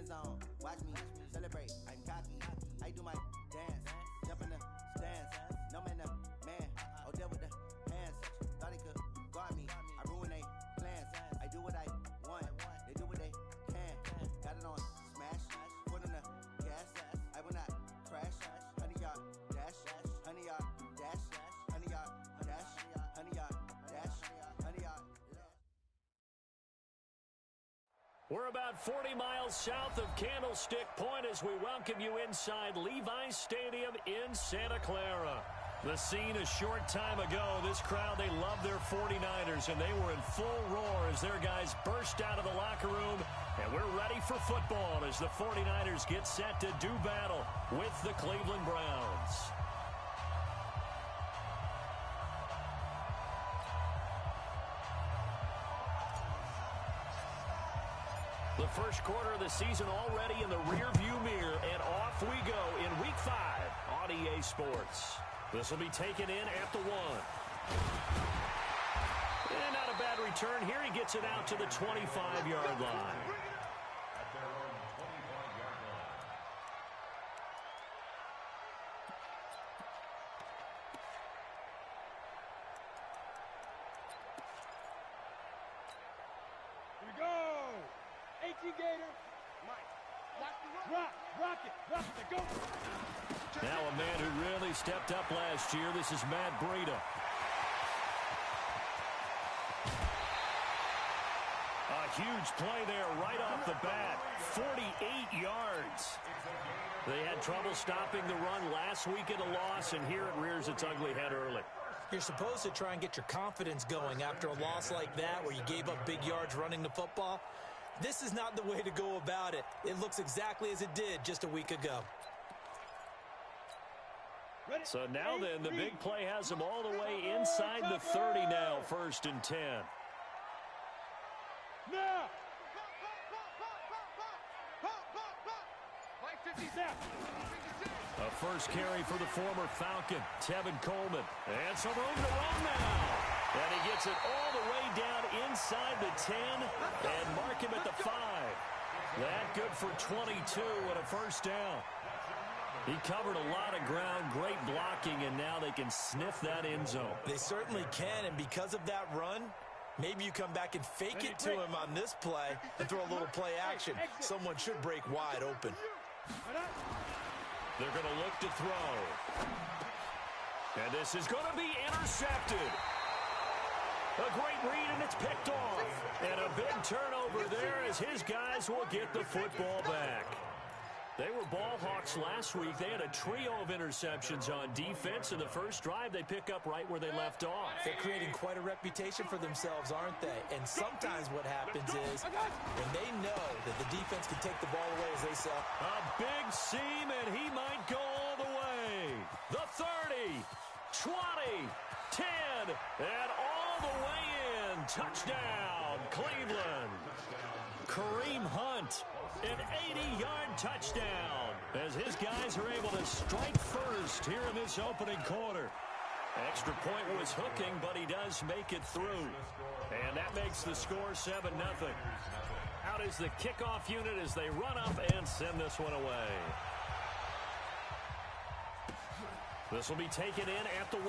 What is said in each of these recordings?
Hands on, watch me celebrate. I'm cocky. I do my dance, jump in the stands. No man, man. Oh, deal with the hands. Thought he could guard me. I ruin they plans. I do what I want. They do what they can. Got it on smash. Put on the gas. I will not crash. 100-yard dash. 100-yard dash. 100-yard dash. 100-yard dash. 100-yard. We're about 40 miles south of Candlestick Point as we welcome you inside Levi's Stadium in Santa Clara. The scene a short time ago, this crowd, they love their 49ers, and they were in full roar as their guys burst out of the locker room. And we're ready for football as the 49ers get set to do battle with the Cleveland Browns. The first quarter of the season already in the rearview mirror, and off we go in Week 5 on EA Sports. This will be taken in at the 1. And not a bad return here. He gets it out to the 25-yard line. At their own 25-yard line. Here we go. 18 Gator. Mike. Rock it, go. Now a man who really stepped up last year. This is Matt Breida. A huge play there right off the bat. 48 yards. They had trouble stopping the run last week at a loss, and here it rears its ugly head early. You're supposed to try and get your confidence going after a loss like that where you gave up big yards running the football. This is not the way to go about it. It looks exactly as it did just a week ago. So now then, the big play has them all the way inside the 30 now, 1st and 10. Now. A first carry for the former Falcon, Tevin Coleman. And some room to run now. And he gets it all the way down inside the 10 and mark him at the 5. That good for 22 and a first down. He covered a lot of ground, great blocking, and now they can sniff that end zone. They certainly can, and because of that run, maybe you come back and fake it to him on this play and throw a little play action. Someone should break wide open. They're going to look to throw. And this is going to be intercepted. A great read, and it's picked off. And a big turnover there as his guys will get the football back. They were ball hawks last week. They had a trio of interceptions on defense. In the first drive, they pick up right where they left off. They're creating quite a reputation for themselves, aren't they? And sometimes what happens is when they know that the defense can take the ball away, as they say. A big seam, and he might go all the way. The 30, 20, 10, and all the way in. Touchdown, Cleveland. Kareem Hunt, an 80-yard touchdown as his guys are able to strike first here in this opening quarter. Extra point was hooking, but he does make it through. And that makes the score 7-0. Out is the kickoff unit as they run up and send this one away. This will be taken in at the 1.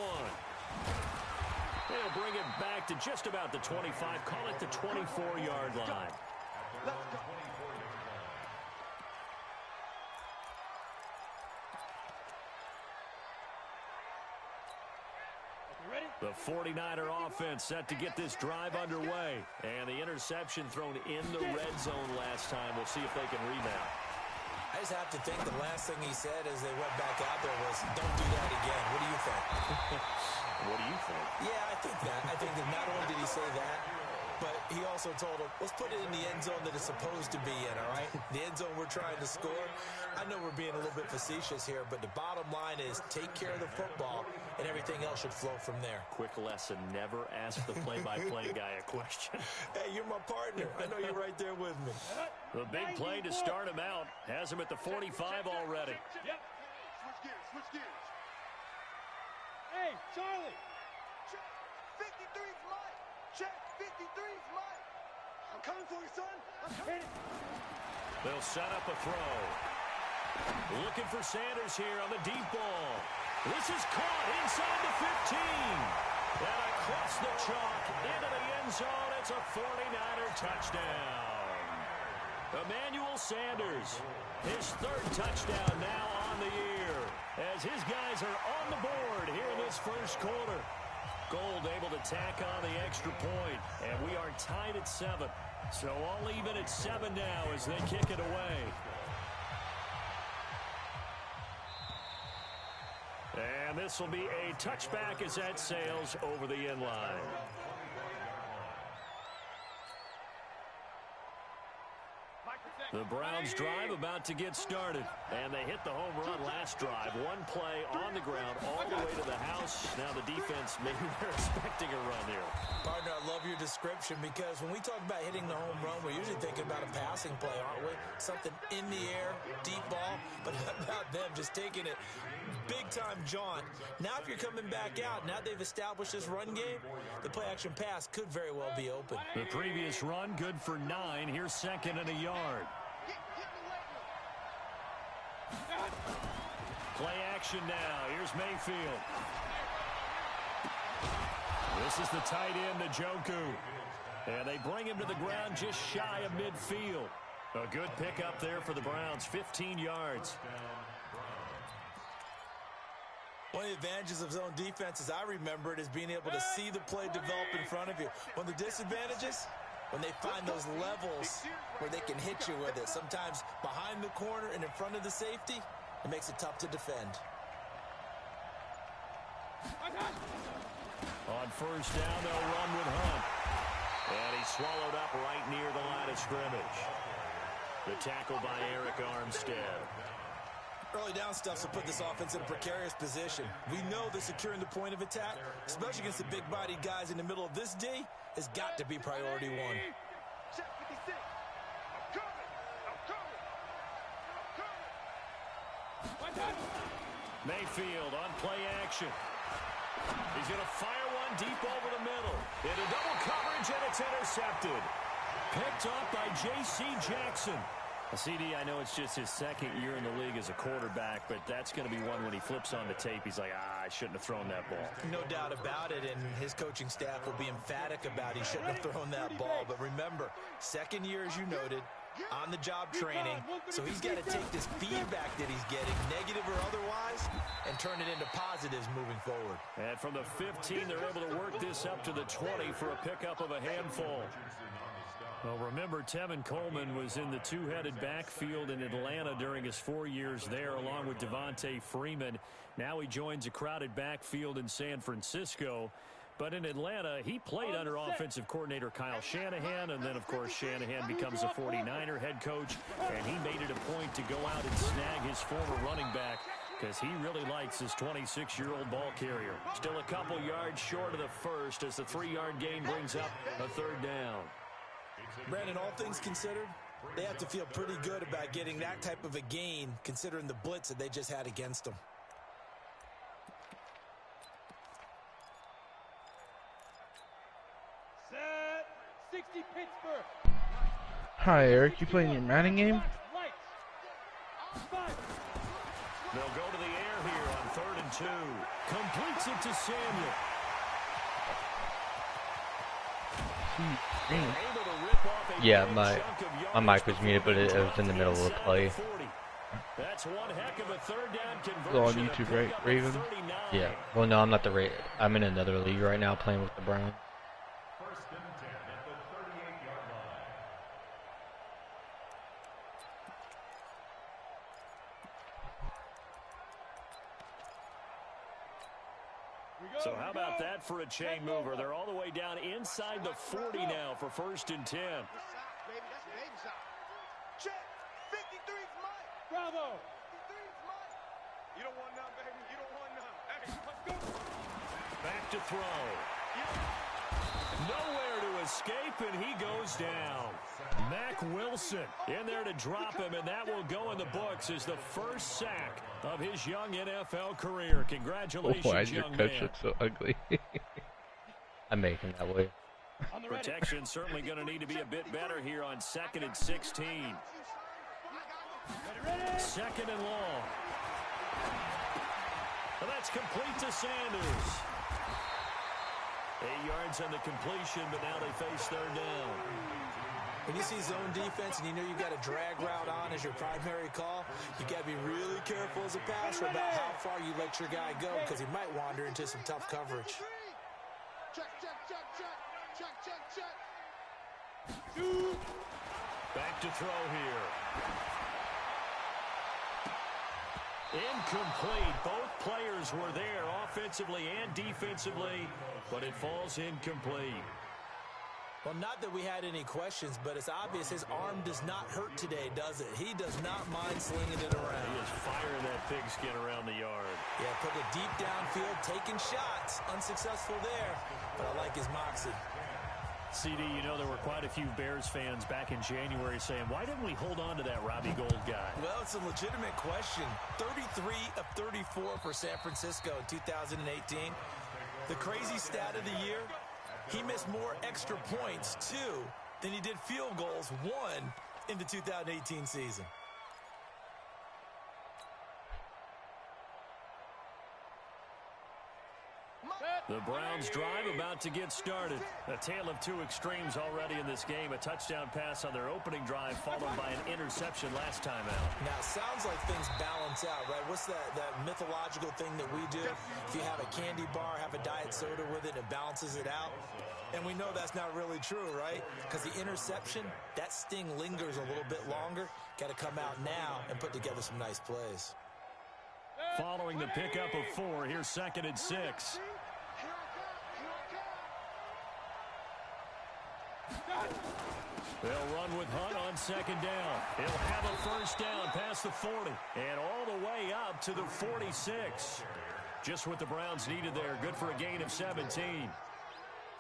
They'll bring it back to just about the 25. Call it the 24-yard line. The 49er offense set to get this drive underway. And the interception thrown in the red zone last time. We'll see if they can rebound. I just have to think the last thing he said as they went back out there was, don't do that again. What do you think? What do you think? Yeah, I think that. I think that not only did he say that, but he also told him, let's put it in the end zone that it's supposed to be in, all right? The end zone we're trying to score. I know we're being a little bit facetious here, but the bottom line is take care of the football, and everything else should flow from there. Quick lesson, never ask the play-by-play guy a question. Hey, you're my partner. I know you're right there with me. The big play to start him out has him at the 45 already. Yep. Switch gears. Hey, Charlie. Check. 53's mine. Check. 53's mine. I'm coming for you, son. I'm coming. They'll set up a throw. Looking for Sanders here on the deep ball. This is caught inside the 15. And across the chalk into the end zone. It's a 49er touchdown. Emmanuel Sanders, his third touchdown now on the year, as his guys are on the board here in this first quarter. Gold able to tack on the extra point, and we are tied at 7. So all even at 7 now as they kick it away. And this will be a touchback as that sails over the end line. The Browns drive about to get started, and they hit the home run last drive. One play on the ground all the way to the house. Now the defense, maybe they're expecting a run here. Partner, I love your description, because when we talk about hitting the home run, we're usually thinking about a passing play, aren't we? Something in the air, deep ball, but how about them just taking it big-time jaunt. Now if you're coming back out, now they've established this run game, the play-action pass could very well be open. The previous run, good for 9. Here's second and a yard. Play action now. Here's Mayfield. This is the tight end, Njoku. And they bring him to the ground just shy of midfield. A good pickup there for the Browns, 15 yards. One of the advantages of zone defense, as I remember it, is being able to see the play develop in front of you. One of the disadvantages, when they find those levels where they can hit you with it, sometimes behind the corner and in front of the safety, it makes it tough to defend. On first down, they'll run with Hunt. And he's swallowed up right near the line of scrimmage. The tackle by Eric Armstead. Early down stuff will put this offense in a precarious position. We know that securing the point of attack, especially against the big-bodied guys in the middle of this D, has got to be priority 1. Check 56. I'm coming. Mayfield on play action. He's going to fire one deep over the middle. Into double coverage, and it's intercepted. Picked up by J.C. Jackson. CD, I know it's just his second year in the league as a quarterback, but that's going to be one when he flips on the tape. He's like, I shouldn't have thrown that ball. No doubt about it, and his coaching staff will be emphatic about he shouldn't have thrown that ball. But remember, second year, as you noted, on-the-job training, so he's got to take this feedback that he's getting, negative or otherwise, and turn it into positives moving forward. And from the 15, they're able to work this up to the 20 for a pickup of a handful. Well, remember, Tevin Coleman was in the two-headed backfield in Atlanta during his 4 years there, along with Devontae Freeman. Now he joins a crowded backfield in San Francisco. But in Atlanta, he played under offensive coordinator Kyle Shanahan, and then, of course, Shanahan becomes a 49er head coach, and he made it a point to go out and snag his former running back because he really likes his 26-year-old ball carrier. Still a couple yards short of the first as the 3-yard gain brings up a third down. Brandon, all things considered, they have to feel pretty good about getting that type of a gain, considering the blitz that they just had against them. Set. 60 Pittsburgh. Hi, Eric. You playing your Madden game? They'll go to the air here on 3rd and 2. Completes it to Samuel. Yeah, my mic was muted, but it was in the middle of the play. That's one heck of a third down conversion. Go on YouTube, right, Raven? Yeah. Well, no, I'm not the Raven. I'm in another league right now playing with the Browns. First and 10 at the 38-yard line. So how about that for a chain mover? They're all the way down inside the 40 now for 1st and 10. Baby, that's baby shot. Check. 53's mine. Bravo. 53's mine. You don't want none, baby. You don't want none. Hey, let's go. Back to throw. Nowhere to escape, and he goes down. Mack Wilson in there to drop him, and that will go in the books as the first sack of his young NFL career. Congratulations, Why is your young coach man. look so ugly? I make him that way. Protection certainly going to need to be a bit better here on 2nd and 16. Second and long. And that's complete to Sanders. 8 yards on the completion, but now they face third down. When you see zone defense and you know you've got a drag route on as your primary call, you got to be really careful as a passer about how far you let your guy go because he might wander into some tough coverage. Check, check, check, check. Check, check, check. Back to throw here. Incomplete. Both players were there offensively and defensively, but it falls incomplete. Well, not that we had any questions, but it's obvious his arm does not hurt today, does it? He does not mind slinging it around. He is firing that pigskin around the yard. Yeah, putting it deep downfield, taking shots. Unsuccessful there, but I like his moxie. CD, you know there were quite a few Bears fans back in January saying, why didn't we hold on to that Robbie Gould guy? Well, it's a legitimate question. 33 of 34 for San Francisco in 2018. The crazy stat of the year, he missed more extra points, 2, than he did field goals, 1, in the 2018 season. The Browns drive about to get started. A tale of two extremes already in this game. A touchdown pass on their opening drive followed by an interception last time out. Now, it sounds like things balance out, right? What's that mythological thing that we do? If you have a candy bar, have a diet soda with it, it balances it out. And we know that's not really true, right? Because the interception, that sting lingers a little bit longer. Got to come out now and put together some nice plays. Following the pickup of 4, here's 2nd and 6. They'll run with Hunt on 2nd down. He'll have a first down past the 40 and all the way up to the 46. Just what the Browns needed there. Good for a gain of 17.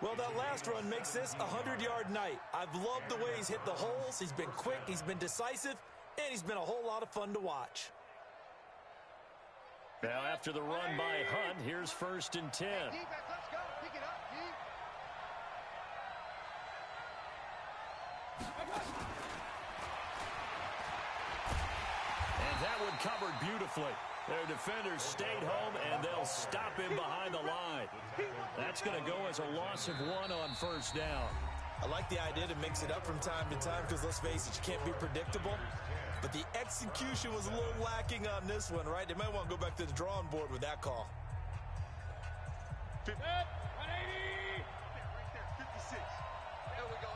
Well, that last run makes this a 100-yard night. I've loved the way he's hit the holes. He's been quick, he's been decisive, and he's been a whole lot of fun to watch. Now after the run by Hunt, here's 1st and 10. Let's go. Pick it up, D. And that one covered beautifully. Their defenders stayed home, and they'll stop him behind the line. That's going to go as a loss of 1 on 1st down. I like the idea to mix it up from time to time because, let's face it, you can't be predictable. But the execution was a little lacking on this one, right? They might want to go back to the drawing board with that call. 180. Right there, 56. Here we go.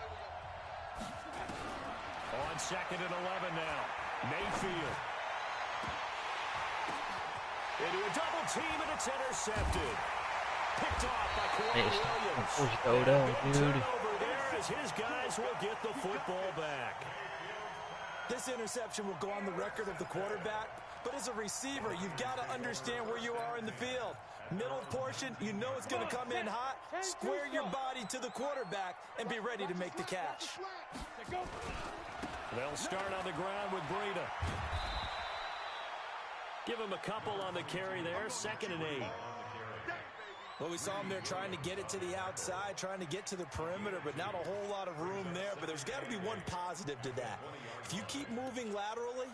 On 2nd and 11 now. Mayfield. Into a double team, and it's intercepted. Picked off by Kawhi Williams. Turnover there as his guys will get the football back. This interception will go on the record of the quarterback, but as a receiver, you've got to understand where you are in the field. Middle portion, you know it's going to come in hot. Square your body to the quarterback and be ready to make the catch. They'll start on the ground with Breida. Give him a couple on the carry there. 2nd and 8. Well, we saw him there trying to get it to the outside, trying to get to the perimeter, but not a whole lot of room there. But there's got to be one positive to that. If you keep moving laterally,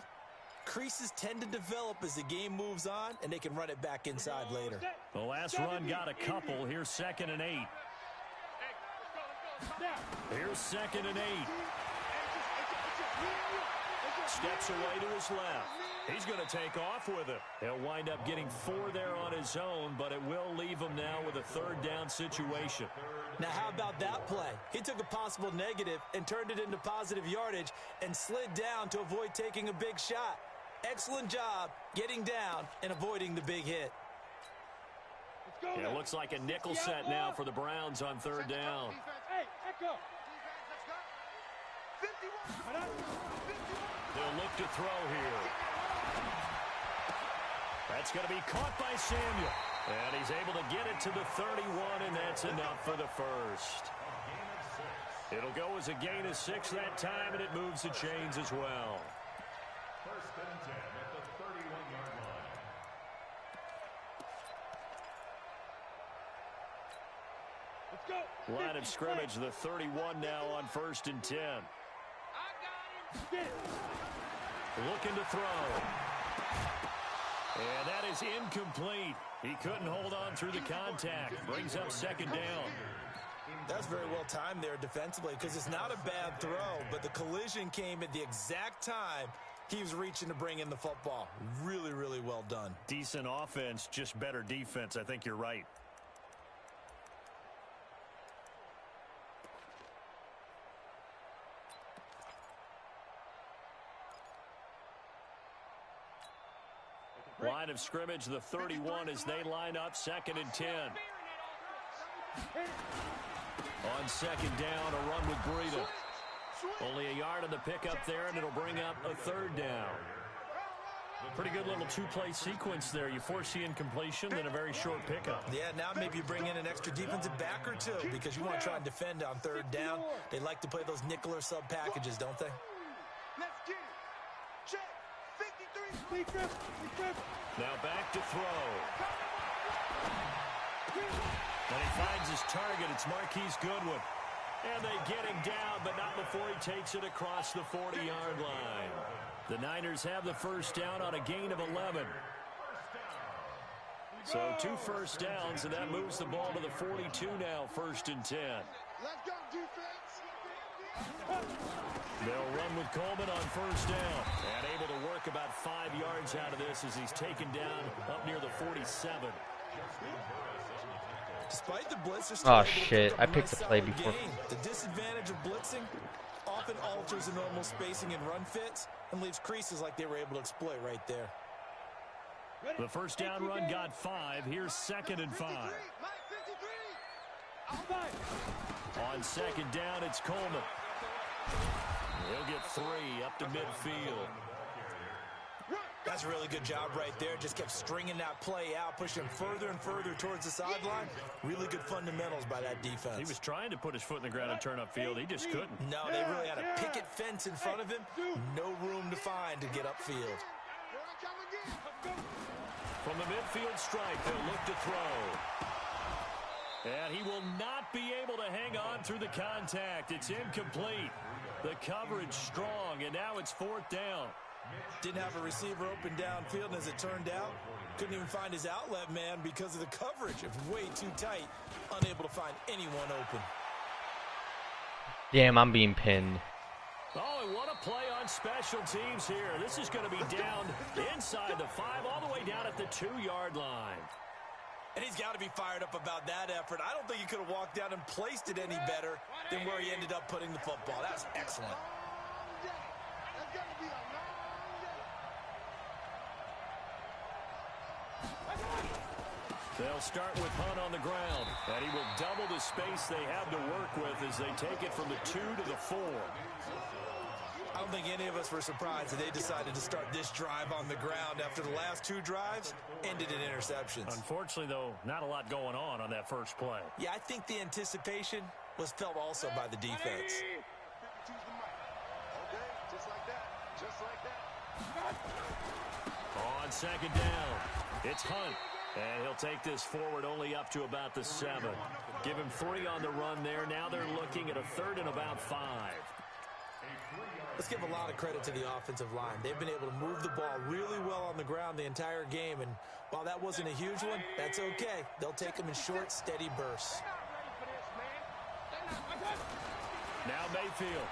creases tend to develop as the game moves on, and they can run it back inside later. The last run got a couple. Here's 2nd and 8. Here's 2nd and 8. Steps away to his left. He's going to take off with it. He'll wind up getting 4 there on his own, but it will leave him now with a 3rd down situation. Now, how about that play? He took a possible negative and turned it into positive yardage and slid down to avoid taking a big shot. Excellent job getting down and avoiding the big hit. Yeah, it looks like a nickel set now for the Browns on 3rd down. Hey, echo. They'll look to throw here. That's going to be caught by Samuel. And he's able to get it to the 31, and that's enough for the first. It'll go as a gain of 6 that time, and it moves the chains as well. 1st and 10 at the 31-yard line. Let's go. Line of scrimmage, the 31 now on 1st and 10. looking to throw. And that is incomplete. He couldn't hold on through the contact. Brings up second down. That's very well timed there defensively because it's not a bad throw, but the collision came at the exact time he was reaching to bring in the football. Really, really well done. Decent offense, just better defense. I think you're right. Line of scrimmage, the 31 as they line up, 2nd and 10. On second down, a run with Breida. Only a yard on the pickup there, and it'll bring up a 3rd down. Pretty good little two-play sequence there. You force the incompletion, then a very short pickup. Yeah, now maybe you bring in an extra defensive back or two because you want to try and defend on 3rd down. They like to play those nickel or sub packages, don't they? Let's get it. Check. 53. Now back to throw. And he finds his target. It's Marquise Goodwin. And they get him down, but not before he takes it across the 40-yard line. The Niners have the 1st down on a gain of 11. So 2 first downs, and that moves the ball to the 42 now, 1st and 10. Let's go, defense. They'll run with Coleman on 1st down. And able to work about 5 yards out of this as he's taken down up near the 47. Despite the blitz, oh shit, I picked the play before. The disadvantage of blitzing often alters the normal spacing and run fits and leaves creases like they were able to exploit right there. The 1st down run got 5. Here's 2nd and 5. On 2nd down, it's Coleman. He'll get 3 up to midfield. That's a really good job right there. Just kept stringing that play out, pushing him further and further towards the sideline. Really good fundamentals by that defense. He was trying to put his foot in the ground and turn upfield. He just couldn't. No, they really had a picket fence in front of him. No room to find to get upfield. From the midfield stripe, they'll look to throw. And he will not be able to hang on through the contact. It's incomplete. The coverage strong, and now it's 4th down. Didn't have a receiver open downfield, and as it turned out, couldn't even find his outlet man because of the coverage. It was way too tight, unable to find anyone open. Damn, I'm being pinned. Oh, and what a play on special teams here. This is going to be down inside the 5, all the way down at the 2-yard line. And he's got to be fired up about that effort. I don't think he could have walked down and placed it any better than where he ended up putting the football. That's excellent. They'll start with Hunt on the ground, and he will double the space they have to work with as they take it from the 2 to the 4. I don't think any of us were surprised that they decided to start this drive on the ground after the last 2 drives ended in interceptions. Unfortunately, though, not a lot going on that first play. Yeah, I think the anticipation was felt also by the defense. Okay, just like that. Just like that. On 2nd down, it's Hunt. And he'll take this forward only up to about the 7. Give him 3 on the run there. Now they're looking at a 3rd and about 5. Let's give a lot of credit to the offensive line. They've been able to move the ball really well on the ground the entire game. And while that wasn't a huge one, that's okay. They'll take them in short, steady bursts. Now Mayfield.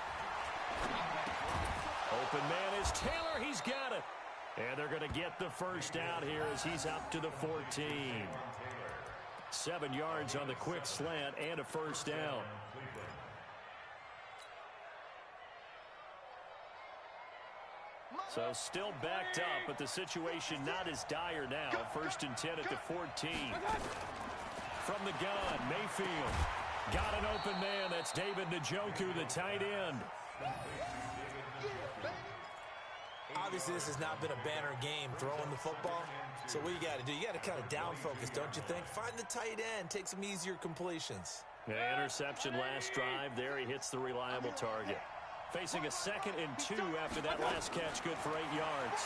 Open man is Taylor. He's got it. And they're going to get the 1st down here as he's up to the 14. 7 yards on the quick slant and a 1st down. So still backed up, but the situation not as dire now. 1st and 10 at the 14. From the gun, Mayfield. Got an open man. That's David Njoku, the tight end. Obviously, this has not been a banner game throwing the football. So what you got to do, you got to kind of down focus, don't you think? Find the tight end, take some easier completions. Yeah, interception last drive. There he hits the reliable target. Facing a 2nd and 2 after that last catch, good for 8 yards.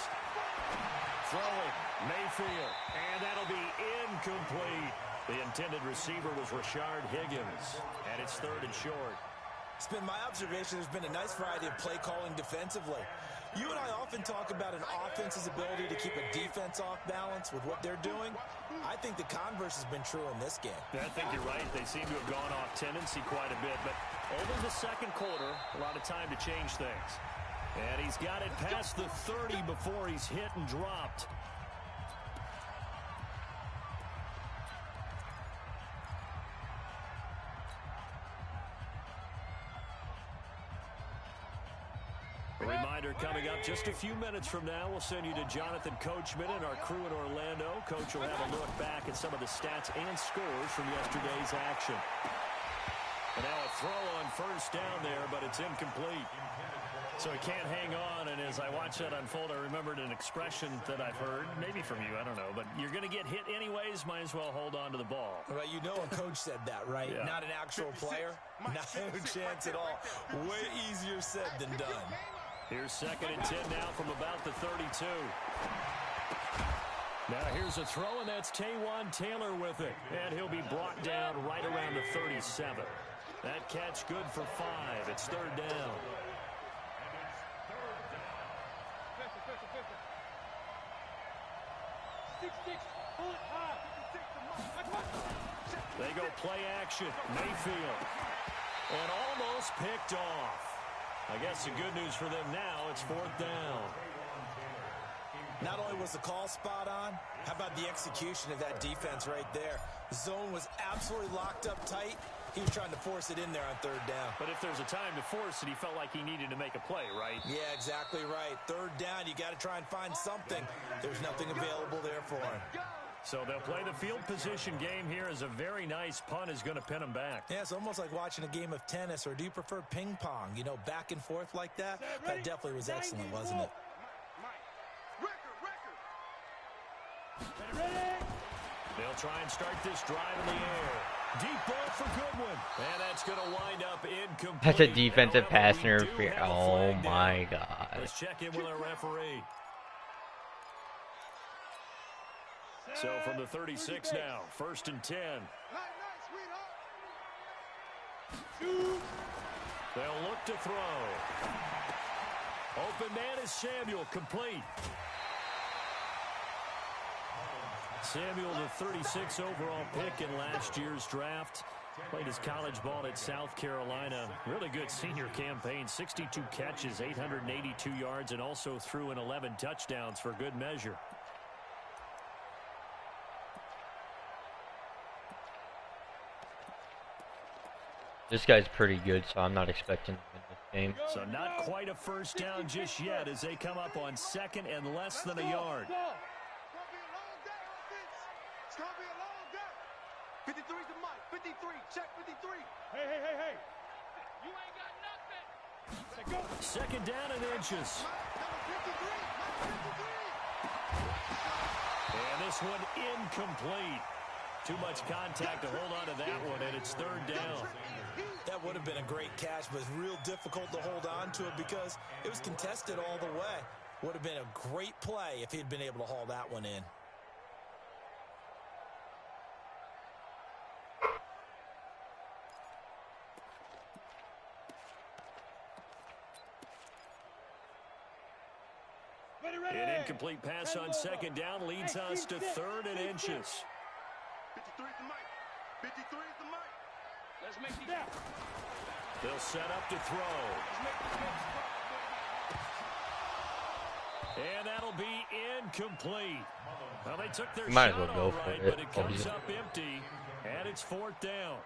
Throwing, Mayfield, and that'll be incomplete. The intended receiver was Rashard Higgins, and it's 3rd and short. It's been my observation there's been a nice variety of play calling defensively. You and I often talk about an offense's ability to keep a defense off balance with what they're doing. I think the converse has been true in this game. I think you're right. They seem to have gone off tendency quite a bit, but over the second quarter, a lot of time to change things. And he's got it past the 30 before he's hit and dropped. A reminder coming up just a few minutes from now. We'll send you to Jonathan Coachman and our crew in Orlando. Coach will have a look back at some of the stats and scores from yesterday's action. And now a throw on first down there, but it's incomplete. So he can't hang on, and as I watch that unfold, I remembered an expression that I've heard, maybe from you, I don't know, but you're going to get hit anyways, might as well hold on to the ball. Well, you know a coach said that, right? Yeah. Not an actual player. Not a chance at all. Way easier said than done. Here's 2nd and 10 now from about the 32. Now here's a throw, and that's Taywan Taylor with it. And he'll be brought down right around the 37. That catch good for 5. It's 3rd down. They go play action. Mayfield. And almost picked off. I guess the good news for them now, it's 4th down. Not only was the call spot on, how about the execution of that defense right there? The zone was absolutely locked up tight. He was trying to force it in there on 3rd down. But if there's a time to force it, he felt like he needed to make a play, right? Yeah, exactly right. 3rd down, you got to try and find something. There's nothing available there for him. So they'll play the field position game here as a very nice punt is going to pin them back. Yeah, it's almost like watching a game of tennis, or do you prefer ping pong? You know, back and forth like that? That definitely was excellent, wasn't it? They'll try and start this drive in the air. Deep ball for Goodwin. And that's going to wind up incomplete. That's a defensive pass interference. Oh, my God. Let's check in with our referee. So from the 36 now, 1st and 10. They'll look to throw. Open man is Samuel, complete. Samuel, the 36 overall pick in last year's draft. Played his college ball at South Carolina. Really good senior campaign. 62 catches, 882 yards, and also threw in 11 touchdowns for good measure. This guy's pretty good, so I'm not expecting to win this game. So not quite a first down just yet as they come up on 2nd and less than a yard. It's going to be a long day. 53's the mic. 53. Check 53. Hey. You ain't got nothing. Go. 2nd down and inches. And this one incomplete. Too much contact to hold on to that one, and it's 3rd down. That would have been a great catch, but it's real difficult to hold on to it because it was contested all the way. Would have been a great play if he'd been able to haul that one in. An incomplete pass on 2nd down leads us to 3rd and inches. 53's the mic. 53's the mic. Let's make it down. They'll set up to throw. And that'll be incomplete. Well, they took their Might as shot well go all for right, it. but it comes up empty, and it's 4th down.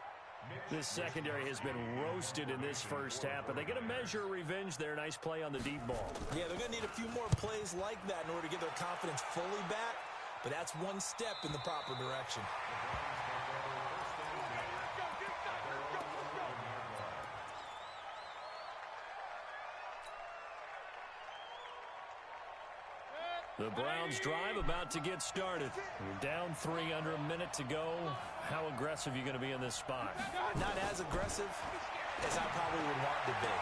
This secondary has been roasted in this first half, but they get a measure of revenge there. Nice play on the deep ball. Yeah, they're going to need a few more plays like that in order to get their confidence fully back, but that's one step in the proper direction. The Browns drive about to get started. You're down 3 under a minute to go. How aggressive are you going to be in this spot? Not as aggressive as I probably would want to be.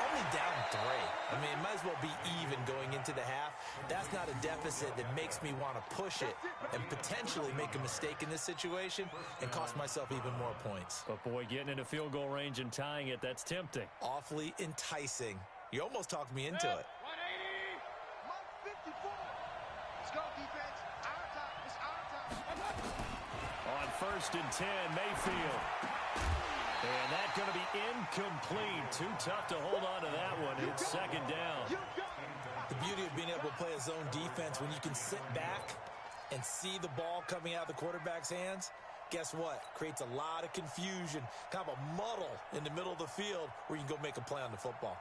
Only down 3. I mean, it might as well be even going into the half. That's not a deficit that makes me want to push it and potentially make a mistake in this situation and cost myself even more points. But boy, getting into field goal range and tying it, that's tempting. Awfully enticing. You almost talked me into it. first and 10, Mayfield. And that's going to be incomplete. Too tough to hold on to that one. It's second down. The beauty of being able to play a zone defense when you can sit back and see the ball coming out of the quarterback's hands, guess what? Creates a lot of confusion, kind of a muddle in the middle of the field where you can go make a play on the football.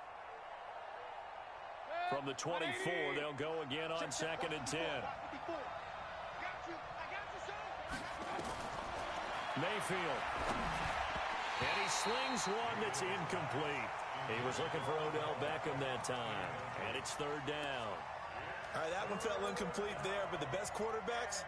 From the 24, they'll go again on second and 10. Mayfield. And he slings one that's incomplete. He was looking for Odell Beckham that time. And it's third down. All right, that one fell incomplete there, but the best quarterbacks,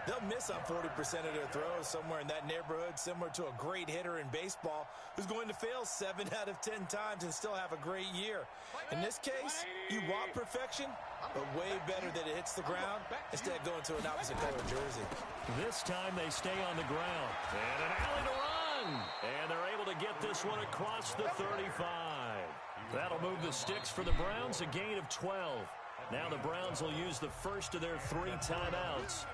they'll miss on 40% of their throws somewhere in that neighborhood, similar to a great hitter in baseball who's going to fail 7 out of 10 times and still have a great year. In this case, you want perfection, but way better that it hits the ground instead of going to an opposite color jersey. This time they stay on the ground. And an alley to run. And they're able to get this one across the 35. That'll move the sticks for the Browns, a gain of 12. Now the Browns will use the first of their 3 timeouts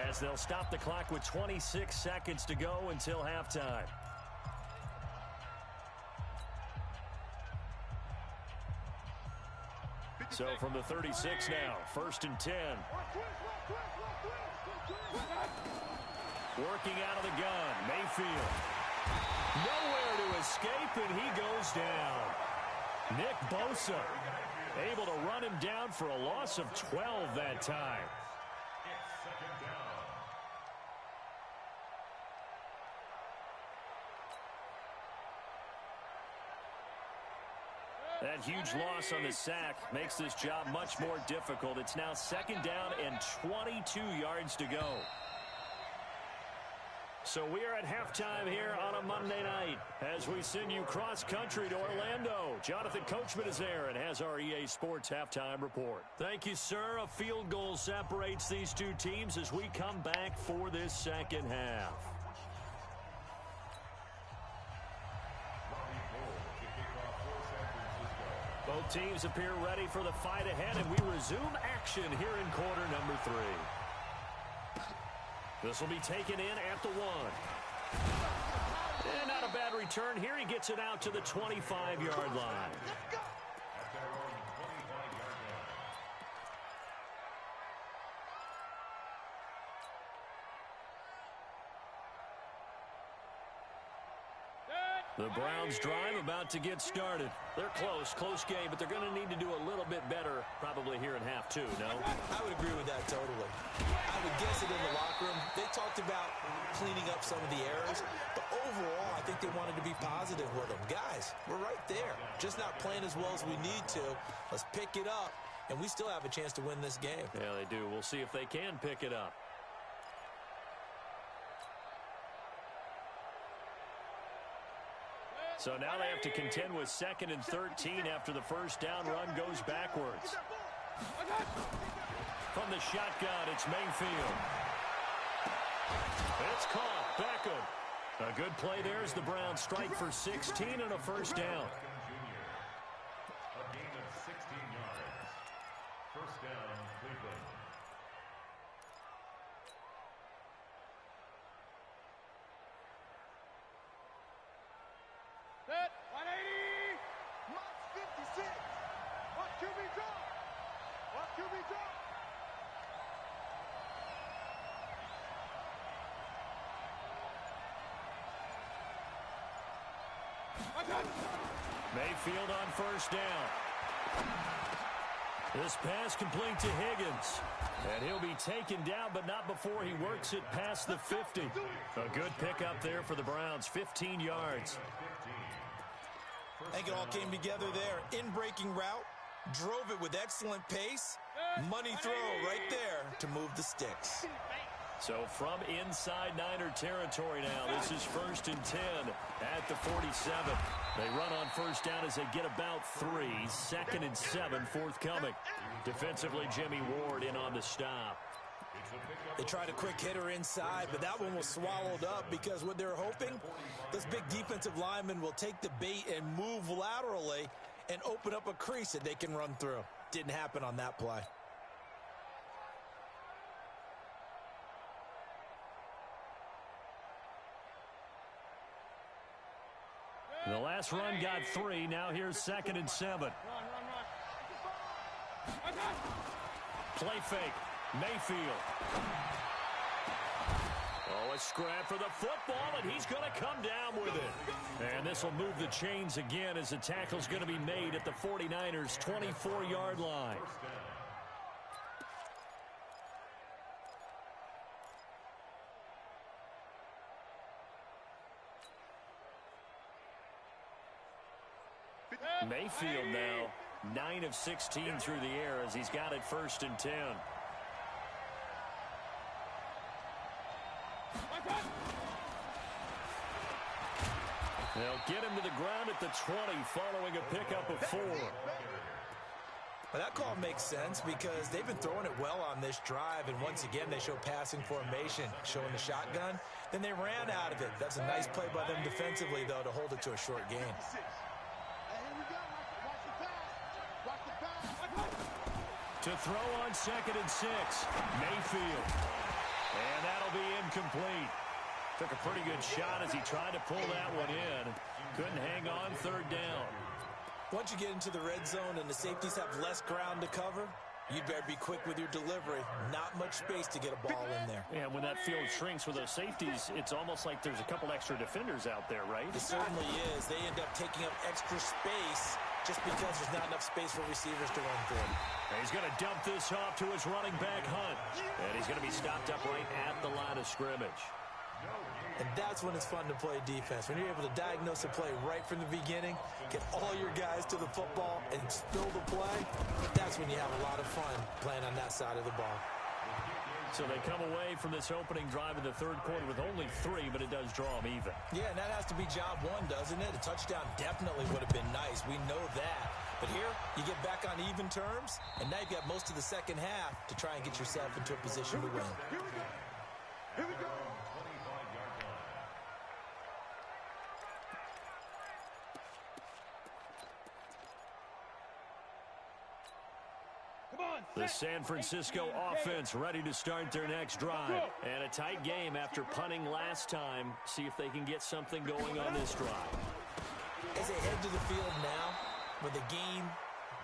as they'll stop the clock with 26 seconds to go until halftime. So from the 36 now, first and 10. Working out of the gun, Mayfield. Nowhere to escape, and he goes down. Nick Bosa able to run him down for a loss of 12 that time. That huge loss on the sack makes this job much more difficult. It's now second down and 22 yards to go. So we are at halftime here on a Monday night as we send you cross-country to Orlando. Jonathan Coachman is there and has our EA Sports halftime report. Thank you, sir. A field goal separates these two teams as we come back for this second half. Both teams appear ready for the fight ahead, and we resume action here in quarter number 3. This will be taken in at the 1. And not a bad return here. He gets it out to the 25-yard line. The Browns drive about to get started. They're close game, but they're going to need to do a little bit better probably here in half 2, no? I would agree with that totally. I would guess it in the locker room. They talked about cleaning up some of the errors, but overall, I think they wanted to be positive with them. Guys, we're right there. Just not playing as well as we need to. Let's pick it up, and we still have a chance to win this game. Yeah, they do. We'll see if they can pick it up. So now they have to contend with second and 13 after the first down run goes backwards. From the shotgun, it's Mayfield. It's caught. Beckham. A good play there as the Browns strike for 16 and a first down. A gain of 16 yards. First down, Cleveland. Set, 180. Mark 56. What QB drop? What QB drop? Mayfield on first down. This pass complete to Higgins. And he'll be taken down, but not before he works it past the 50. A good pickup there for the Browns, 15 yards. I think it all came together there. In-breaking route, drove it with excellent pace. Money throw right there to move the sticks. So from inside Niner territory now, this is first and 10 at the 47. They run on first down as they get about 3. Second and 7 forthcoming. Defensively, Jimmy Ward in on the stop. They tried a quick hitter inside, but that one was swallowed up because what they're hoping, this big defensive lineman will take the bait and move laterally and open up a crease that they can run through. Didn't happen on that play. The last run got 3. Now here's 2nd and 7. Play fake. Mayfield. Oh, a scrap for the football, and he's going to come down with it. And this will move the chains again as the tackle's going to be made at the 49ers' 24-yard line. Mayfield now 9 of 16 through the air as he's got it 1st and 10. They'll get him to the ground at the 20 following a pickup of 4. Well, that call makes sense because they've been throwing it well on this drive, and once again they show passing formation, showing the shotgun. Then they ran out of it. That's a nice play by them defensively, though, to hold it to a short gain. To throw on 2nd and 6, Mayfield. And that'll be incomplete. Took a pretty good shot as he tried to pull that one in. Couldn't hang on 3rd down. Once you get into the red zone and the safeties have less ground to cover, you'd better be quick with your delivery. Not much space to get a ball in there. And when that field shrinks with those safeties, it's almost like there's a couple extra defenders out there, right? It certainly is. They end up taking up extra space just because there's not enough space for receivers to run through. And he's going to dump this off to his running back, Hunt. And he's going to be stopped up right at the line of scrimmage. And that's when it's fun to play defense. When you're able to diagnose a play right from the beginning, get all your guys to the football, and spill the play, that's when you have a lot of fun playing on that side of the ball. So they come away from this opening drive in the 3rd quarter with only 3, but it does draw them even. Yeah, and that has to be job 1, doesn't it? A touchdown definitely would have been nice. We know that. But here, you get back on even terms, and now you've got most of the second half to try and get yourself into a position to win. Here we go. Here we go. The San Francisco offense ready to start their next drive. And a tight game after punting last time. See if they can get something going on this drive. As they head to the field now, with the game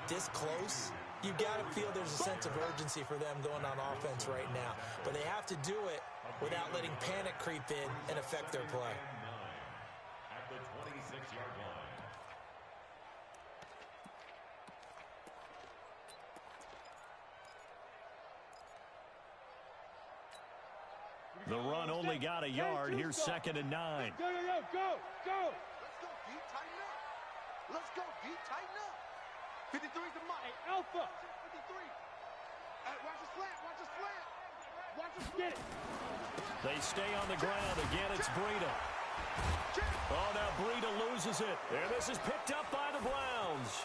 this close, you've got to feel there's a sense of urgency for them going on offense right now. But they have to do it without letting panic creep in and affect their play. At the 26-yard line. The run only got a yard. Here's 2nd and 9. Go. Let's go, D. Tighten up. Let's go, D. Tighten up. 53's the mic. Hey, Alpha. 53. Hey, watch the slant. Watch the slant. Watch the get it. They stay on the ground. Again, it's Breida. Oh, now Breida loses it. And this is picked up by the Browns.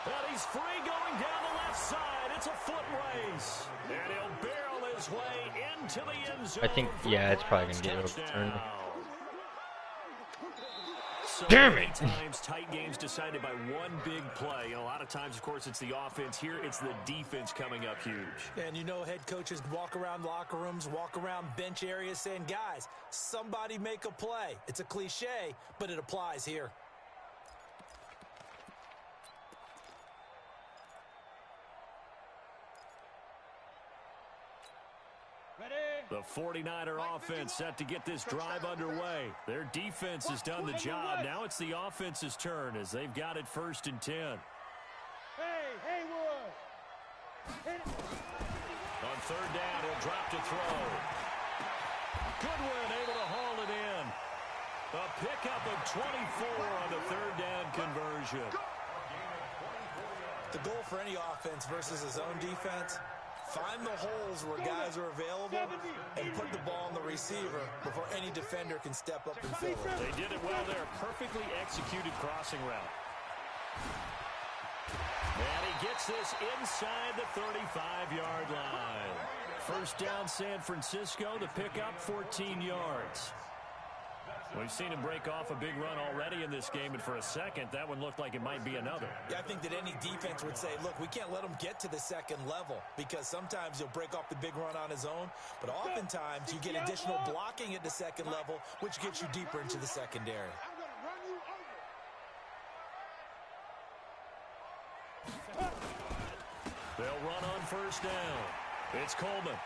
And he's free going down the left side. It's a foot race. And he'll barrel his way into the end zone. I think, yeah, it's probably going to get overturned. So Damn it! Times tight games decided by one big play. And a lot of times, of course, it's the offense. Here, it's the defense coming up huge. And you know head coaches walk around locker rooms, walk around bench areas saying, guys, somebody make a play. It's a cliche, but it applies here. The 49er offense set to get this drive underway. Their defense has done the job. Now it's the offense's turn as they've got it 1st and 10. Hey, Haywood. On 3rd down, he'll drop to throw. Goodwin able to haul it in. A pickup of 24 on the 3rd down conversion. The goal for any offense versus his own defense, find the holes where guys are available and put the ball on the receiver before any defender can step up and fill it. They did it well there. Perfectly executed crossing route. And he gets this inside the 35-yard line. 1st down San Francisco. The pickup, 14 yards. We've seen him break off a big run already in this game, and for a second, that one looked like it might be another. Yeah, I think that any defense would say, look, we can't let him get to the second level because sometimes he'll break off the big run on his own, but oftentimes you get additional blocking at the second level, which gets you deeper into the secondary. I'm going to run you They'll run on first down. It's Coleman.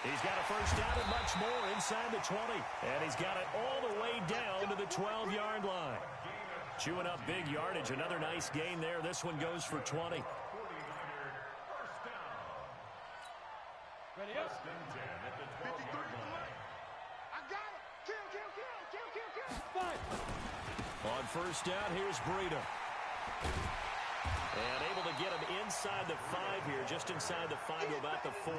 He's got a first down and much more inside the 20. And he's got it all the way down to the 12-yard line. Chewing up big yardage. Another nice gain there. This one goes for 20. Ready up. On first down, here's Breida. And able to get him inside the 5 here, just inside the 5 to about the 4.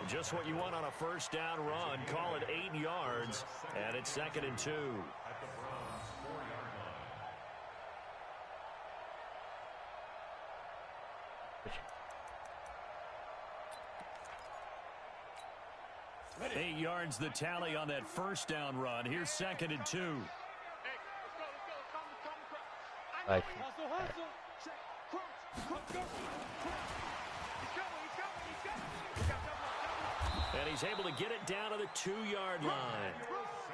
Just what you want on a first down run. Call it 8 yards, and it's 2nd and 2. Ready. 8 yards the tally on that first down run. Here's 2nd and 2. Like, Hustle, hustle. And he's able to get it down to the 2-yard line.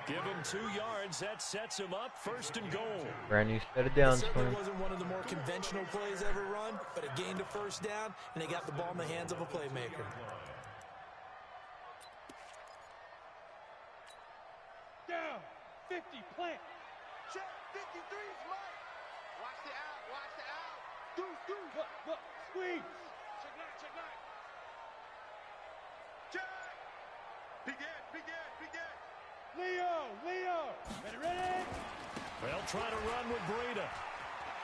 Give him 2 yards. That sets him up 1st and goal. brand new set of downs It for certainly him. wasn't one of the more conventional plays ever run, but it gained a first down, and they got the ball in the hands of a playmaker. Down. 50. Plant. Check 53 is mine. Watch the out. Watch the out. Deuce. Look. Squeeze. Check that. Check. Begin. Leo. Ready. They'll try to run with Breida.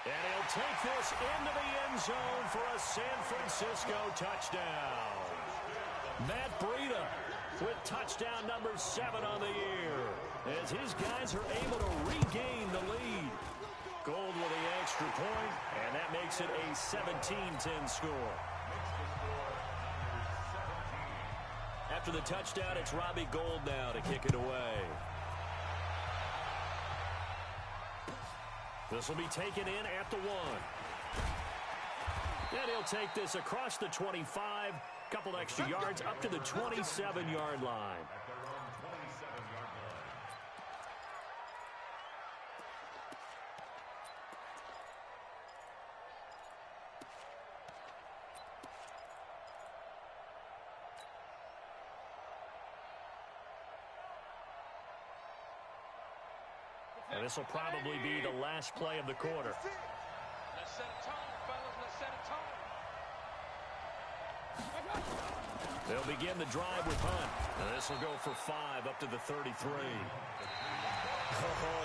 And he'll take this into the end zone for a San Francisco touchdown. Matt Breida with touchdown number 7 on the year, as his guys are able to regain the lead. Gold with the extra point, and that makes it a 17-10 score. After the touchdown, it's Robbie Gould now to kick it away. This will be taken in at the 1. And he'll take this across the 25, couple extra yards up to the 27-yard line. And this will probably be the last play of the quarter. Let's set a tone, fellas. Let's set a tone. They'll begin the drive with Hunt. And this will go for 5 up to the 33. Oh,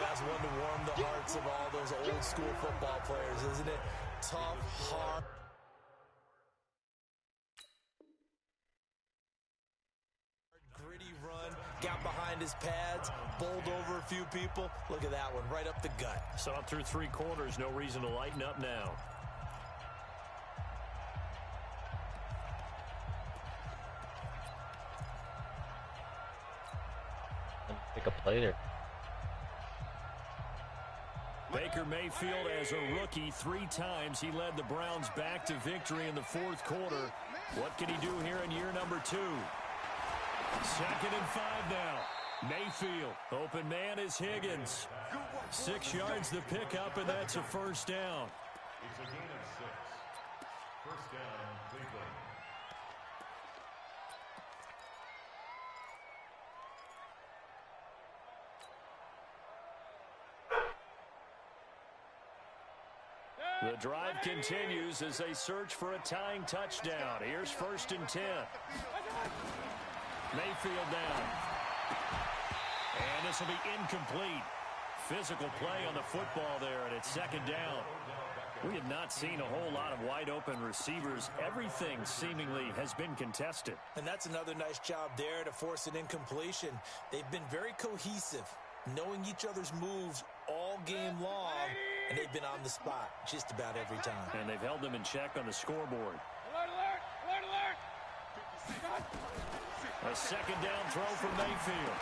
that's one to warm the hearts of all those old school football players, isn't it? Tough, hard. Gritty run, got behind his pads, bowled over a few people. Look at that one, right up the gut. So up through 3 quarters, no reason to lighten up now. Pick a play there. Baker Mayfield, as a rookie, 3 times he led the Browns back to victory in the 4th quarter. What can he do here in year number 2? 2nd and 5 now. Mayfield, open man is Higgins. 6 yards the pickup, and that's a first down. It's a gain of 6. First down, Cleveland. The drive continues as they search for a tying touchdown. Here's 1st and 10. Mayfield down. And this will be incomplete. Physical play on the football there, and it's 2nd down. We have not seen a whole lot of wide-open receivers. Everything seemingly has been contested. And that's another nice job there to force an incompletion. They've been very cohesive, knowing each other's moves all game long, and they've been on the spot just about every time. And they've held them in check on the scoreboard. Alert. A 2nd down throw for Mayfield.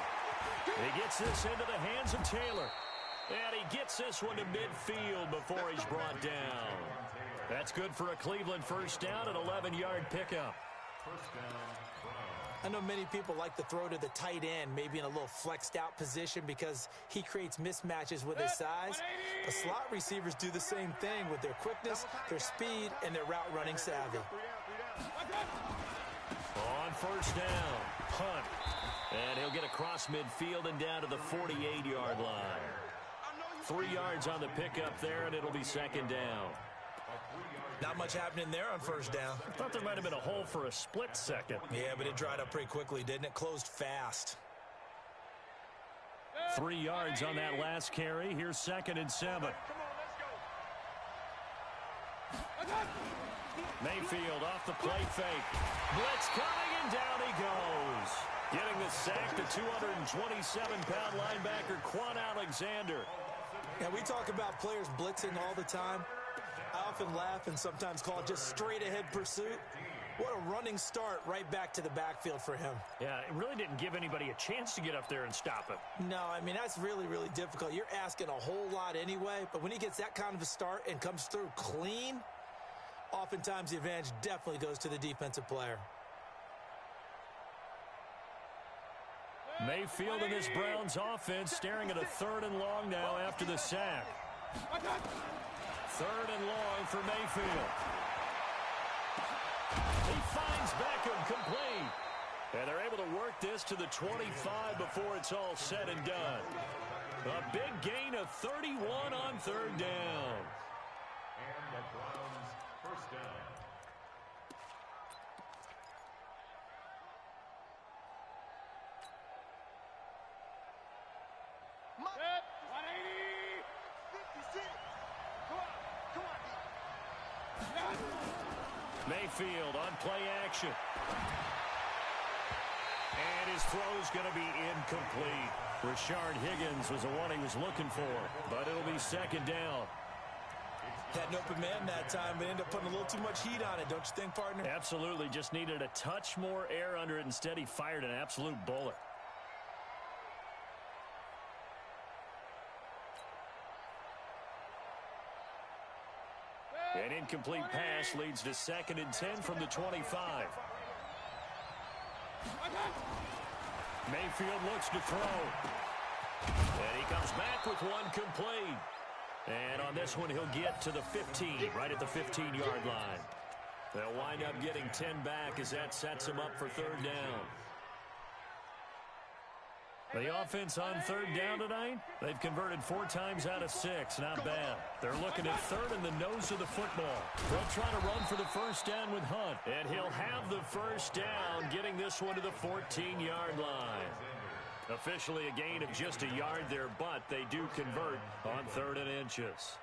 He gets this into the hands of Taylor. And he gets this one to midfield before he's brought down. That's good for a Cleveland first down, an 11-yard pickup. I know many people like to throw to the tight end, maybe in a little flexed out position because he creates mismatches with his size. But slot receivers do the same thing with their quickness, their speed, and their route running savvy. On first down, punt. And he'll get across midfield and down to the 48-yard line. 3 yards on the pickup there, and it'll be second down. Not much happening there on first down. I thought there might have been a hole for a split second. Yeah, but it dried up pretty quickly, didn't it? Closed fast. 3 yards on that last carry. Here's 2nd and 7. Mayfield off the play fake. Blitz coming, and down he goes. Getting the sack, the 227-pound linebacker, Quan Alexander. Yeah, we talk about players blitzing all the time. I often laugh and sometimes call it just straight-ahead pursuit. What a running start right back to the backfield for him. Yeah, it really didn't give anybody a chance to get up there and stop him. No, I mean, that's really, really difficult. You're asking a whole lot anyway, but when he gets that kind of a start and comes through clean, oftentimes the advantage definitely goes to the defensive player. Mayfield and this Browns offense staring at a 3rd and long now after the sack. 3rd and long for Mayfield. He finds Beckham complete. And they're able to work this to the 25 before it's all said and done. A big gain of 31 on 3rd down. And the Browns first down. Set, 180. 56. Come on. Mayfield on play action. And his throw's going to be incomplete. Rashard Higgins was the one he was looking for, but it'll be 2nd down. Had an open man that time, but ended up putting a little too much heat on it, don't you think, partner? Absolutely. Just needed a touch more air under it. Instead, he fired an absolute bullet. An incomplete pass leads to 2nd and 10 from the 25. Mayfield looks to throw. And he comes back with one complete. And on this one, he'll get to the 15, right at the 15-yard line. They'll wind up getting 10 back as that sets him up for 3rd down. The offense on 3rd down tonight, they've converted 4 times out of 6. Not bad. They're looking at 3rd in the nose of the football. They'll try to run for the first down with Hunt. And he'll have the first down, getting this one to the 14-yard line. Officially a gain of just a yard there, but they do convert on 3rd and inches.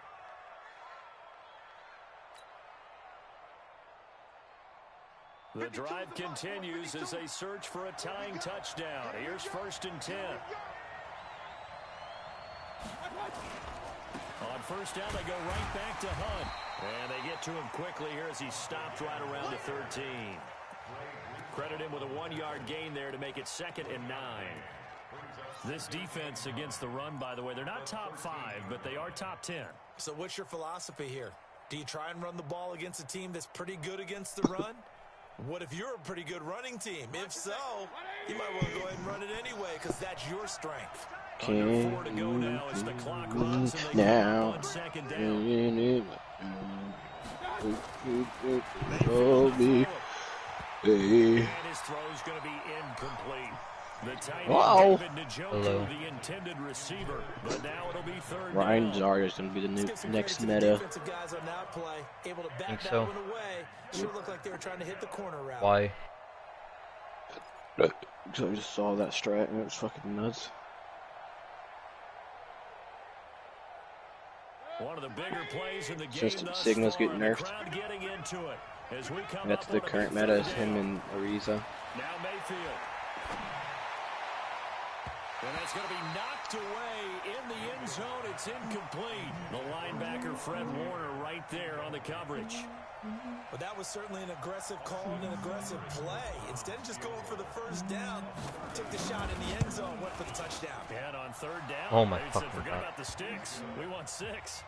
The drive continues as they search for a tying touchdown. Here's 1st and 10. On first down, they go right back to Hunt. And they get to him quickly here as he stopped right around the 13. Credit him with a 1-yard gain there to make it 2nd and 9. This defense against the run, by the way, they're not top 5, but they are top 10. So what's your philosophy here? Do you try and run the ball against a team that's pretty good against the run? What if you're a pretty good running team? If so, you might want to go ahead and run it anyway because that's your strength. Under 4 to go now as the clock runs and they now on 2nd down. And his throw's going to be incomplete. The tight end David Njoku, the intended receiver, but now it'll be 3rd down. Ryan Zarya is going to be the next meta. Guys on that play, able to back Think that so. one away. Sure looked like they were trying to hit the corner route. Why? Because I just saw that strat and it was fucking nuts. One of the bigger plays in the game Just thus Sigma's far, getting the nerfed. crowd getting into it as we come That's up the on current big meta is 3rd him down. and Ariza. Now Mayfield. And that's going to be knocked away in the end zone. It's incomplete. The linebacker, Fred Warner, right there on the coverage. But that was certainly an aggressive call and an aggressive play. Instead of just going for the first down, took the shot in the end zone, went for the touchdown. And on 3rd down, Oh my they said, fucking forget God. about the sticks. We want 6.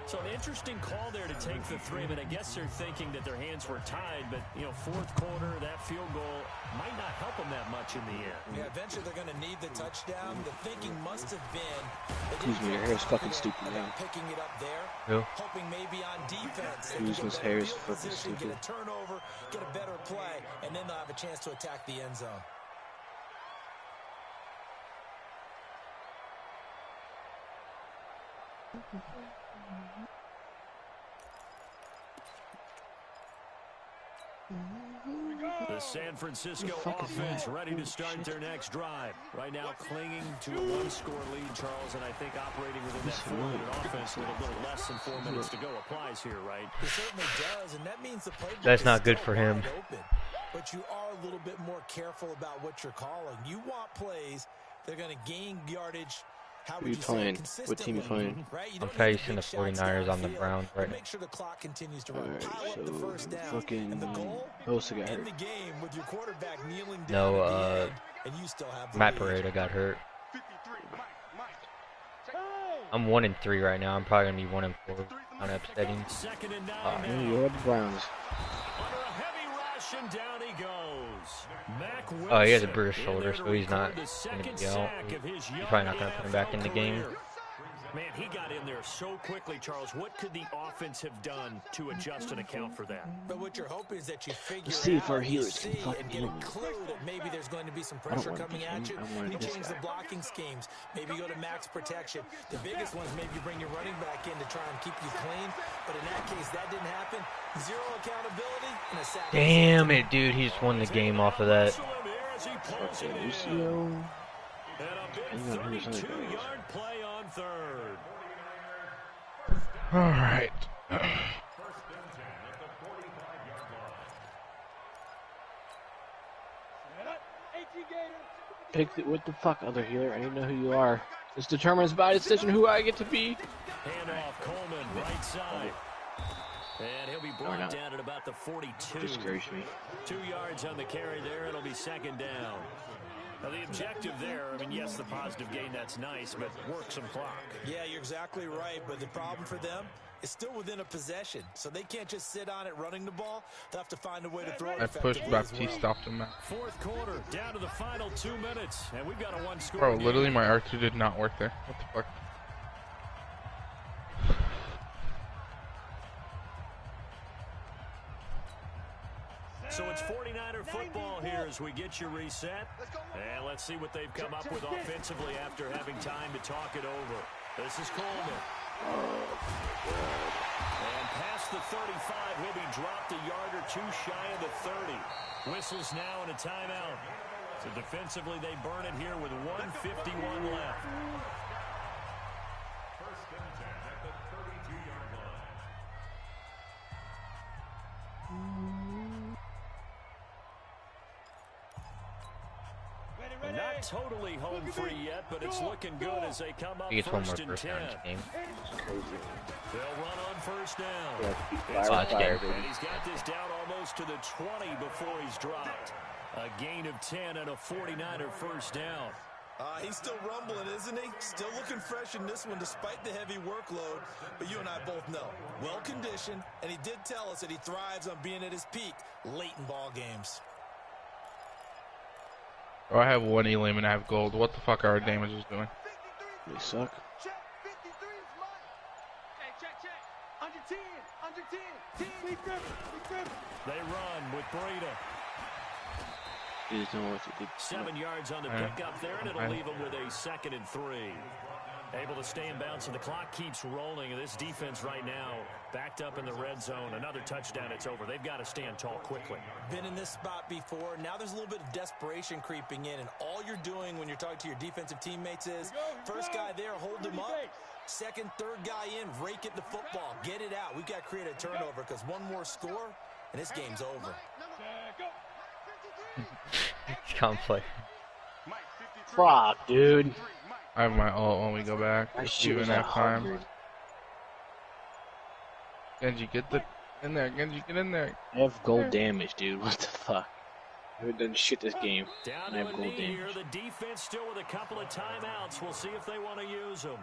So an interesting call there to take the three, but I guess they're thinking that their hands were tied. But, you know, fourth quarter, that field goal might not help them that much in the end. Yeah, eventually they're going to need the touchdown. The thinking must have been Excuse me, your hair is fucking stupid now. Picking it up there, Who? hoping maybe on defense they Whose can get hair better is field fucking position, stupid? get a turnover, get a better play, and then they'll have a chance to attack the end zone. The San Francisco offense ready to start their next drive. Right now clinging to a one-score lead, Charles, and I think operating within that 4-minute offense with a little less than 4 minutes to go applies here, right? It certainly does, and that means the playbook That's not is good still for him. wide open, but you are a little bit more careful about what you're calling. You want plays that are going to gain yardage. How Who you playing? What team you playing? Right? You I'm don't facing need the big shots 49ers on the downfield, Browns but right now. make sure the clock continues to run. Alright, Pile up the so first down. fucking And the goal, Bosa got end hurt. the game with your quarterback kneeling down No, at the end, and you still have the Matt lead. Paredes got hurt. 53, Mike. I'm 1-3 right now. I'm probably gonna be 1-4. Kind of upsetting. Second and 9 New now. York Browns. Under a heavy rush, and down he goes. Mac Oh, he has a Wilson bruised in shoulder, there so to he's not record the gonna second be out. sack of his He's young probably not gonna put him back in the NFL game. career. Man, he got in there so quickly, Charles. What could the offense have done to adjust and account for that? But what you're hoping is that you figure Let's see if out, our you healers can see fucking and get heal a me. clue that maybe there's going to be some I don't pressure want coming this at guy. you. I want You this change guy. the blocking schemes. Maybe go to max protection. The biggest ones, maybe you bring your running back in to try and keep you clean. But in that case, that didn't happen. Zero accountability and a sack. Damn it, dude. He just won the game off of that. Okay, Lucio. And a big Hang on, who's that guy? 32-yard play on third. All right. Pick the, what the fuck, other healer? I don't know who you are. This determines by decision who I get to be. Handoff, Coleman, right side. And he'll be brought not. down at about the 42. Discourage me. 2 yards on the carry there. It'll be second down. Now, the objective there, I mean, yes, the positive gain, that's nice, but work some clock. Yeah, you're exactly right. But the problem for them is still within a possession. So they can't just sit on it running the ball. They'll have to find a way to throw it I pushed effectively as Baptiste well. off the map. Fourth quarter, down to the final 2 minutes. And we've got a one-score Bro, game. literally my R2 did not work there. What the fuck? So it's 49er football here as we get you reset. And let's see what they've come up with offensively after having time to talk it over. This is Coleman. And past the 35, he'll be dropped a yard or two shy of the 30. Whistles now and a timeout. So defensively, they burn it here with 1:51 left. First and 10 at the 32-yard line. Not totally home free yet, but it's looking good as they come up He gets one more first and first 10. down this game. They'll run on first down. Fire, Last game. And he's got this down almost to the 20 before he's dropped. A gain of 10 and a 49er first down. He's still rumbling, isn't he? Still looking fresh in this one despite the heavy workload. But you and I both know, well-conditioned, and he did tell us that he thrives on being at his peak late in ball games. Oh, I have 1 elim and I have gold. What the fuck are our damages doing? They suck. Check, 53 is mine. Hey, check. Under 10, under 10. 10. Lee Griffin. They run with Breida. You just don't know what to do. 7 yards on the pickup there, and it'll leave them with a 2nd and 3. Able to stay in bounds, and the clock keeps rolling. And this defense right now backed up in the red zone. Another touchdown, it's over. They've got to stand tall quickly. Been in this spot before. Now there's a little bit of desperation creeping in, and all you're doing when you're talking to your defensive teammates is first guy there, hold him up. Second, third guy in, rake at the football. Get it out. We've got to create a turnover because one more score, and this game's over. Can't play. Fuck, dude. I have my ult when we go back. I shoot Even that half time. hard. Genji, get in there. Genji, get in there. I have gold damage, dude. What the fuck? I haven't done shit this game. Down I to have a gold knee here. damage. The defense still with a couple of timeouts. We'll see if they want to use them.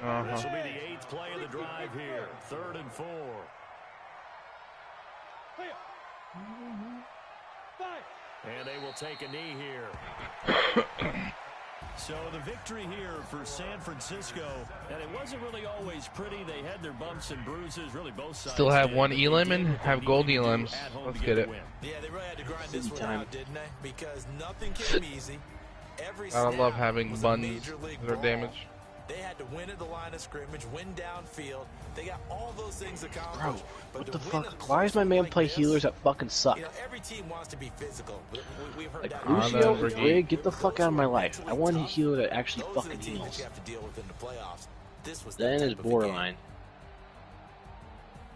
This will be the 8th play of the drive here. 3rd and 4. And they will take a knee here. So the victory here for San Francisco, and it wasn't really always pretty. They had their bumps and bruises, really both sides. Still have one elim and have gold elims. Let's get it. Yeah, they really had to grind this one out, didn't they? Because nothing came easy. Every I love having buns that are damaged. They had to win at the line of scrimmage, win downfield. They got all those things accomplished. Bro, what the fuck? Why does my man play healers that fucking suck? You know, every team wants to be physical. We've heard Like that. Lucio, Rig, get the fuck out of my life. I want a healer that actually Those are fucking the teams that heals. you have to deal with in the playoffs. This was that Then is type of a borderline. game.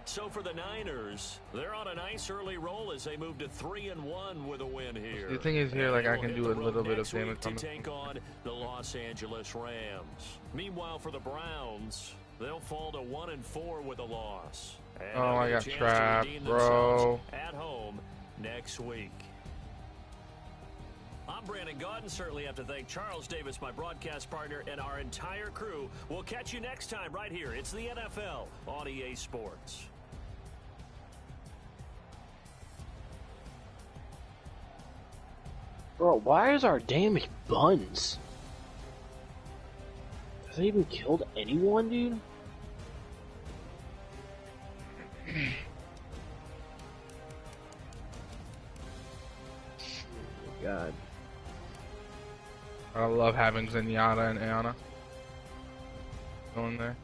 So for the Niners, they're on a nice early roll as they move to 3-1 with a win here. The thing is here, like I can do a little bit of damage to on take on the Los Angeles Rams. Meanwhile, for the Browns, they'll fall to 1-4 with a loss. And Oh, I they'll got get a chance to trapped, redeem bro. themselves at home next week. I'm Brandon Gaudin. Certainly have to thank Charles Davis, my broadcast partner, and our entire crew. We'll catch you next time right here. It's the NFL on EA Sports. Bro, why is our damage buns? Has it even killed anyone, dude? Oh my god. I love having Zenyatta and Ayana going there,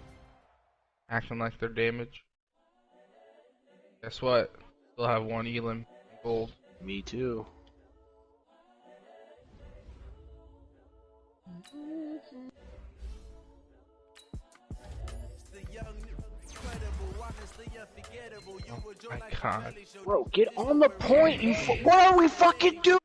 acting like they're damaged. Guess what? Still have one elim gold. Me too. Oh my god. Bro, get on the point, you what are we fucking doing?